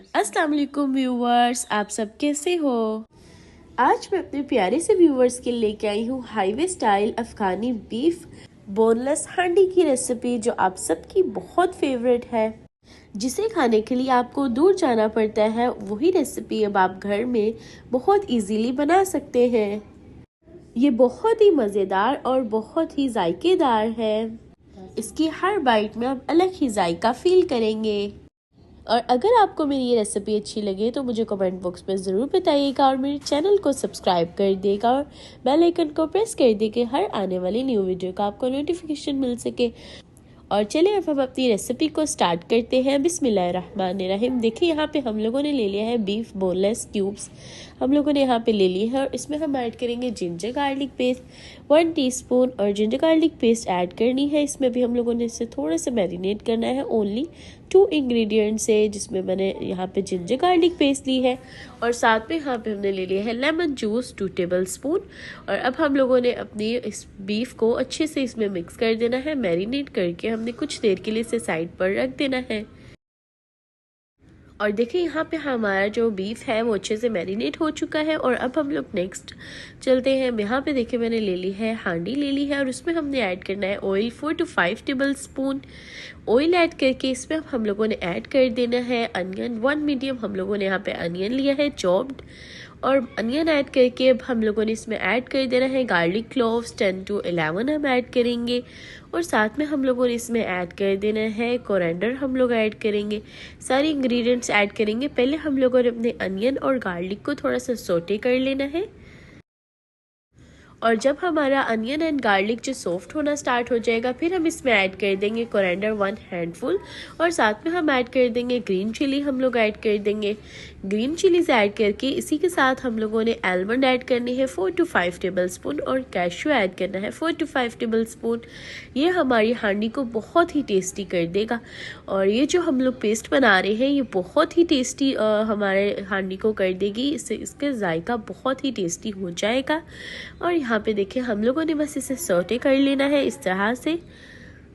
अस्सलाम वालेकुम व्यूवर्स, आप सब कैसे हो। आज मैं अपने प्यारे से व्यूवर्स के लिए लेके आई हूँ हाईवे स्टाइल अफगानी बीफ बोनलेस हांडी की रेसिपी, जो आप सबकी बहुत फेवरेट है, जिसे खाने के लिए आपको दूर जाना पड़ता है। वही रेसिपी अब आप घर में बहुत इजीली बना सकते हैं। ये बहुत ही मज़ेदार और बहुत ही जायकेदार है। इसकी हर बाइट में आप अलग ही जायका फील करेंगे। और अगर आपको मेरी ये रेसिपी अच्छी लगे तो मुझे कमेंट बॉक्स में ज़रूर बताइएगा और मेरे चैनल को सब्सक्राइब कर देगा और बेल आइकन को प्रेस कर देगा, हर आने वाली न्यू वीडियो का आपको नोटिफिकेशन मिल सके। और चलिए अब हम अपनी रेसिपी को स्टार्ट करते हैं। बिस्मिल्लाहिर्रहमानिर्रहीम। देखिए यहाँ पे हम लोगों ने ले लिया है बीफ बोनलेस क्यूब्स, हम लोगों ने यहाँ पे ले लिए हैं। और इसमें हम ऐड करेंगे जिंजर गार्लिक पेस्ट 1 टीस्पून, और जिंजर गार्लिक पेस्ट ऐड करनी है। इसमें भी हम लोगों ने इसे थोड़ा सा मैरिनेट करना है। ओनली 2 इंग्रेडिएंट्स है जिसमें मैंने यहाँ पे जिंजर गार्लिक पेस्ट ली है, और साथ में यहाँ पे हमने ले लिया है लेमन जूस 2 टेबल स्पून। और अब हम लोगों ने अपनी इस बीफ को अच्छे से इसमें मिक्स कर देना है। मैरिनेट करके हमने कुछ देर के लिए इसे साइड पर रख देना है। और देखिए यहाँ पे हमारा जो बीफ है वो अच्छे से मैरिनेट हो चुका है। और अब हम लोग नेक्स्ट चलते हैं। यहाँ पे देखिए मैंने ले ली है हांडी ले ली है, और उसमें हमने ऐड करना है oil 4 to 5 table spoon. Oil add करके इसमें हम लोगों ने ऐड कर देना है अनियन 1 मीडियम, हम लोगों ने यहाँ पे अनियन लिया है चॉप्ड। और अनियन ऐड करके अब हम लोगों ने इसमें ऐड कर देना है गार्लिक क्लोव्स 10 to 11 हम ऐड करेंगे। और साथ में हम लोगों ने इसमें ऐड कर देना है कोरिएंडर, हम लोग ऐड करेंगे। सारे इंग्रेडिएंट्स ऐड करेंगे। पहले हम लोगों ने अपने अनियन और गार्लिक को थोड़ा सा सोटे कर लेना है। और जब हमारा अनियन एंड गार्लिक जो सॉफ्ट होना स्टार्ट हो जाएगा, फिर हम इसमें ऐड कर देंगे कोरिएंडर 1 हैंडफुल। और साथ में हम ऐड कर देंगे ग्रीन चिली, हम लोग ऐड कर देंगे। ग्रीन चिलीज ऐड करके इसी के साथ हम लोगों ने आलमंड ऐड करनी है 4 to 5 टेबल स्पून, और कैशू ऐड करना है 4 to 5 टेबल स्पून। ये हमारी हांडी को बहुत ही टेस्टी कर देगा। और ये जो हम लोग पेस्ट बना रहे हैं ये बहुत ही टेस्टी हमारे हांडी को कर देगी। इससे इसका जायका बहुत ही टेस्टी हो जाएगा। और यहाँ पे देखिए हम लोगों ने बस इसे सौटे कर लेना है इस तरह से,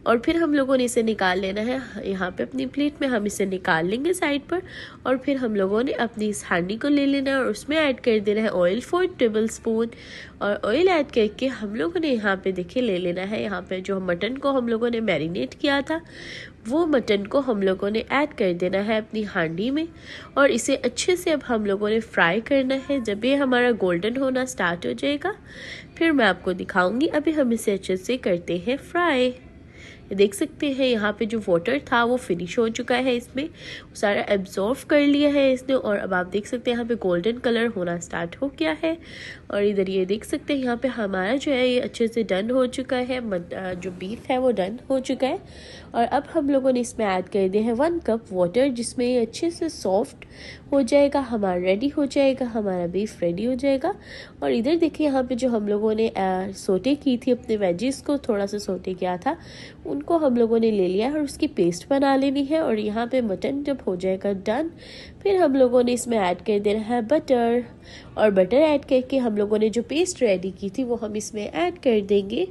और फिर हम लोगों ने इसे निकाल लेना है। यहाँ पे अपनी प्लेट में हम इसे निकाल लेंगे साइड पर। और फिर हम लोगों ने अपनी इस हांडी को ले लेना है और उसमें ऐड कर देना है ऑयल 4 टेबल स्पून। और ऑयल ऐड करके हम लोगों ने यहाँ पे देखिए ले लेना है, यहाँ पे जो मटन को हम लोगों ने मैरिनेट किया था वो मटन को हम लोगों ने ऐड कर देना है अपनी हांडी में। और इसे अच्छे से अब हम लोगों ने फ्राई करना है। जब ये हमारा गोल्डन होना स्टार्ट हो जाएगा फिर मैं आपको दिखाऊंगी। अभी हम इसे अच्छे से करते हैं फ्राई। देख सकते हैं यहाँ पे जो वाटर था वो फिनिश हो चुका है, इसमें सारा एब्जॉर्व कर लिया है इसने। और अब आप देख सकते हैं यहाँ पे गोल्डन कलर होना स्टार्ट हो गया है। और इधर ये देख सकते हैं यहाँ पे हमारा जो है ये अच्छे से डन हो चुका है, जो बीफ है वो डन हो चुका है। और अब हम लोगों ने इसमें ऐड कर दिया है 1 कप वाटर, जिसमें ये अच्छे से सॉफ्ट हो जाएगा, हमारा रेडी हो जाएगा, हमारा बीफ रेडी हो जाएगा। और इधर देखिए यहाँ पे जो हम लोगों ने सोटे की थी अपने वेजिस को, थोड़ा सा सोटे किया था, उनको हम लोगों ने ले लिया है और उसकी पेस्ट बना लेनी है। और यहाँ पे मटन जब हो जाएगा डन, फिर हम लोगों ने इसमें ऐड कर देना है बटर। और बटर ऐड करके हम लोगों ने जो पेस्ट रेडी की थी वो हम इसमें ऐड कर देंगे।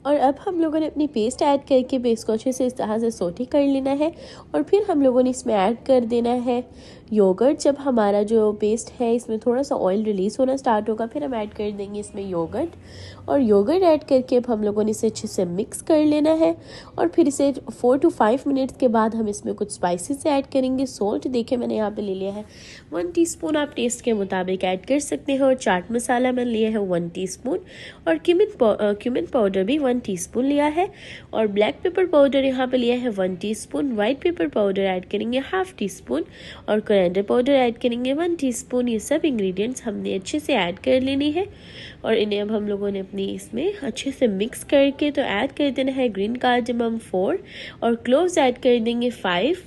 और अब हम लोगों ने अपनी पेस्ट ऐड करके पेस्ट को अच्छे से इस तरह से सोटे कर लेना है। और फिर हम लोगों ने इसमें ऐड कर देना है योगर्ट। जब हमारा जो पेस्ट है इसमें थोड़ा सा ऑयल रिलीज़ होना स्टार्ट होगा फिर हम ऐड कर देंगे इसमें योगर्ट। और योगर्ट ऐड करके अब हम लोगों ने इसे अच्छे से मिक्स कर लेना है। और फिर इसे 4 to 5 मिनट्स के बाद हम इसमें कुछ स्पाइसेस ऐड करेंगे। सोल्ट देखिए मैंने यहाँ पे ले लिया है 1 टीस्पून, आप टेस्ट के मुताबिक ऐड कर सकते हैं। और चाट मसाला मैंने लिया है 1 टीस्पून, और क्यूमिन पाउडर भी 1 टीस्पून लिया है। और ब्लैक पेपर पाउडर यहाँ पे लिया है 1 teaspoon. White pepper powder add करेंगे 1/2 टीस्पून, और कोरिएंडर पाउडर ऐड करेंगे 1 टीस्पून। ये सब इंग्रेडिएंट्स हमने अच्छे से ऐड कर लेनी है। और इन्हें अब हम लोगों ने अपनी इसमें अच्छे से मिक्स करके तो ऐड कर देना है ग्रीन कार्डमम 4, और क्लोव्स ऐड कर देंगे 5।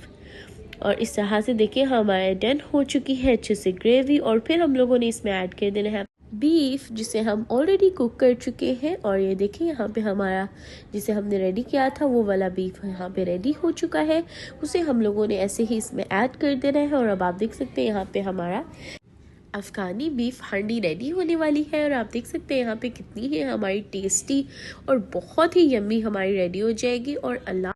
और इस तरह से देखिए हमारे डन हो चुकी है अच्छे से ग्रेवी। और फिर हम लोगों ने इसमें ऐड कर देना है बीफ, जिसे हम ऑलरेडी कुक कर चुके हैं। और ये देखिए यहाँ पे हमारा जिसे हमने रेडी किया था वो वाला बीफ यहाँ पे रेडी हो चुका है। उसे हम लोगों ने ऐसे ही इसमें ऐड कर देना है। और अब आप देख सकते हैं यहाँ पे हमारा अफगानी बीफ हांडी रेडी होने वाली है। और आप देख सकते हैं यहाँ पे कितनी है हमारी टेस्टी और बहुत ही यम्मी हमारी रेडी हो जाएगी। और अल्लाह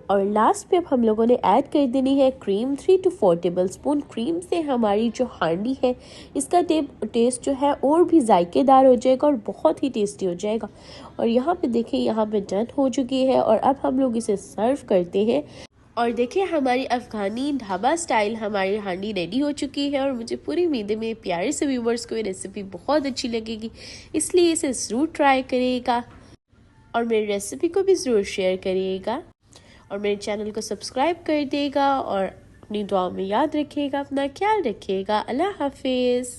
और लास्ट पे अब हम लोगों ने ऐड कर देनी है क्रीम। 3 to 4 टेबलस्पून क्रीम से हमारी जो हांडी है इसका टेस्ट जो है और भी जायकेदार हो जाएगा और बहुत ही टेस्टी हो जाएगा। और यहाँ पे देखिए, यहाँ पे डन हो चुकी है और अब हम लोग इसे सर्व करते हैं। और देखिए, हमारी अफ़गानी ढाबा स्टाइल हमारी हांडी रेडी हो चुकी है और मुझे पूरी उम्मीद है मेरे प्यारे से व्यूवर्स को ये रेसिपी बहुत अच्छी लगेगी, इसलिए इसे ज़रूर ट्राई करिएगा और मेरी रेसिपी को भी ज़रूर शेयर करिएगा और मेरे चैनल को सब्सक्राइब कर देगा और अपनी दुआ में याद रखिएगा। अपना ख्याल रखिएगा। अल्लाह हाफिज़।